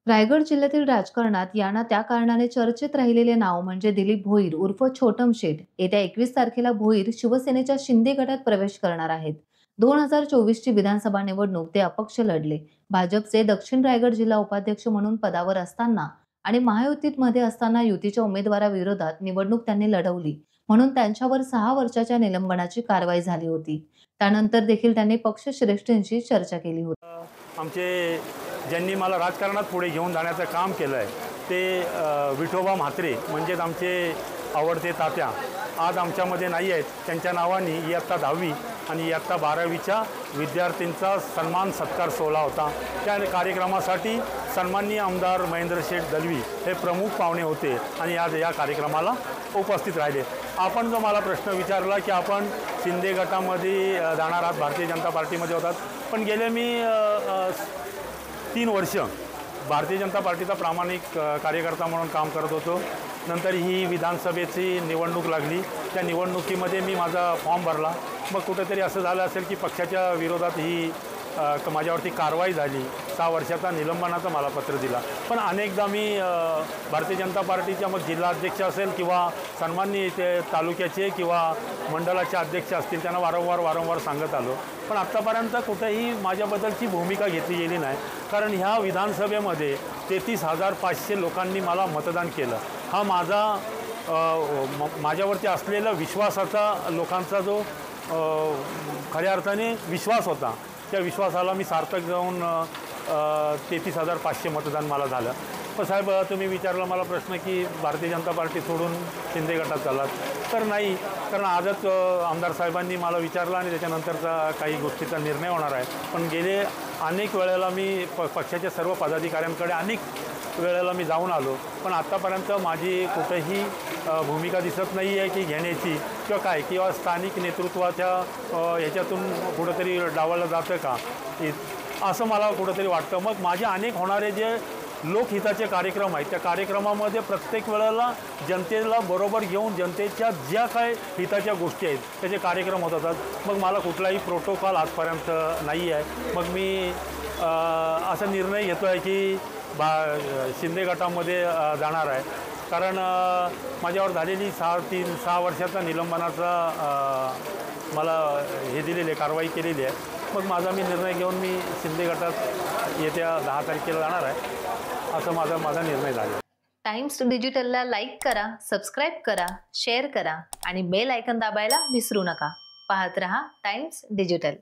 रायगड जिल्ह्यातील राजकारणात याना त्या कारणाने चर्चेत राहिलेले नाव म्हणजे दिलीप भोईर उर्फ छोटम शेठ. येत्या 21 तारखेला भोईर शिवसेनेच्या शिंदे गटात प्रवेश करणार आहेत. 2024 ची विधानसभा निवडणूक ते अपक्ष लढले. भाजपचे दक्षिण रायगड जिल्हा उपाध्यक्ष म्हणून पदावर असताना आणि महायुतीत मध्ये असताना युतीच्या उमेदवाराविरोधात निवडणूक त्यांनी लढवली, म्हणून त्यांच्यावर 6 वर्षाच्या निलंबनाची कारवाई झाली होती. त्यानंतर देखील त्यांनी पक्षश्रेष्ठींशी चर्चा केली होती. आमचे ज्यांनी मला राजकारणात पुढे घेऊन जाण्याचं काम केलं आहे ते विठोबा म्हात्रे म्हणजेच आमचे आवडते तात्या आज आमच्यामध्ये नाही आहेत. त्यांच्या नावाने इयत्ता 10वी आणि इयत्ता 12वीच्या विद्यार्थ्यांचा सन्मान सत्कार सोहळा होता. त्या कार्यक्रमासाठी सन्माननीय आमदार महेंद्र शेठ दलवी हे प्रमुख पाहुणे होते आणि आज या कार्यक्रमाला उपस्थित राहिले. आपण जो मला प्रश्न विचारला की आपण शिंदे गटामध्ये जाणार आहात, भारतीय जनता पार्टीमध्ये होतात, पण गेले मी 3 वर्ष भारतीय जनता पार्टीचा प्रामाणिक कार्यकर्ता म्हणून काम करत होतो. नंतर ही विधानसभेची निवडणूक लागली. त्या निवडणुकीमध्ये मी माझा फॉर्म भरला. मग कुठेतरी असं झालं असेल की पक्षाच्या विरोधात ही माझ्यावरती कारवाई झाली. 6 वर्षाचा निलंबनाचं मला पत्र दिला. पण अनेकदा मी भारतीय जनता पार्टीच्या मग जिल्हाध्यक्ष असेल किंवा सन्माननीय ते तालुक्याचे किंवा मंडळाचे अध्यक्ष असतील त्यांना वारंवार सांगत आलो. पण आत्तापर्यंत कुठेही माझ्याबद्दलची भूमिका घेतली गेली नाही. कारण ह्या विधानसभेमध्ये 33,500 लोकांनी मला मतदान केलं. हा माझ्यावरती असलेला विश्वासाचा लोकांचा जो खऱ्या अर्थाने विश्वास होता, त्या विश्वासाला मी सार्थक जाऊन 33,500 मतदान मला झालं. पण साहेब, तुम्ही विचारला मला प्रश्न की भारतीय जनता पार्टी सोडून शिंदे गटात चालात, तर नाही. कारण आजच आमदार साहेबांनी मला विचारलं आणि त्याच्यानंतरचा काही गोष्टीचा निर्णय होणार आहे. पण गेले अनेक वेळेला मी पक्षाच्या सर्व पदाधिकाऱ्यांकडे अनेक वेळेला मी जाऊन आलो, पण आत्तापर्यंत माझी कुठेही भूमिका दिसत नाही आहे की घेण्याची किंवा काय, किंवा स्थानिक नेतृत्वाच्या ह्याच्यातून कुठंतरी डावललं जातं का, असं मला कुठंतरी वाटतं. मग माझे अनेक होणारे जे लोकहिताचे कार्यक्रम आहेत त्या कार्यक्रमामध्ये प्रत्येक वेळेला जनतेला बरोबर घेऊन जनतेच्या ज्या काय हिताच्या गोष्टी आहेत त्याचे कार्यक्रम होत असतात. मग मला कुठलाही प्रोटोकॉल आजपर्यंत नाही आहे. मग मी असा निर्णय घेतो आहे की शिंदे गटामध्ये जाणार आहे. कारण माझ्यावर झालेली 6 वर्षाचा निलंबनाचा मला हे दिलेले कारवाई केलेली आहे. मग माझा निर्णय घेऊन मी शिंदे गटात येत्या 10 तारखेला जाणार आहे, असं माझा निर्णय झाला. टाइम्स डिजिटलला लाईक करा, सबस्क्राईब करा, शेअर करा आणि बेल आयकॉन दाबायला विसरू नका. पाहत रहा टाइम्स डिजिटल.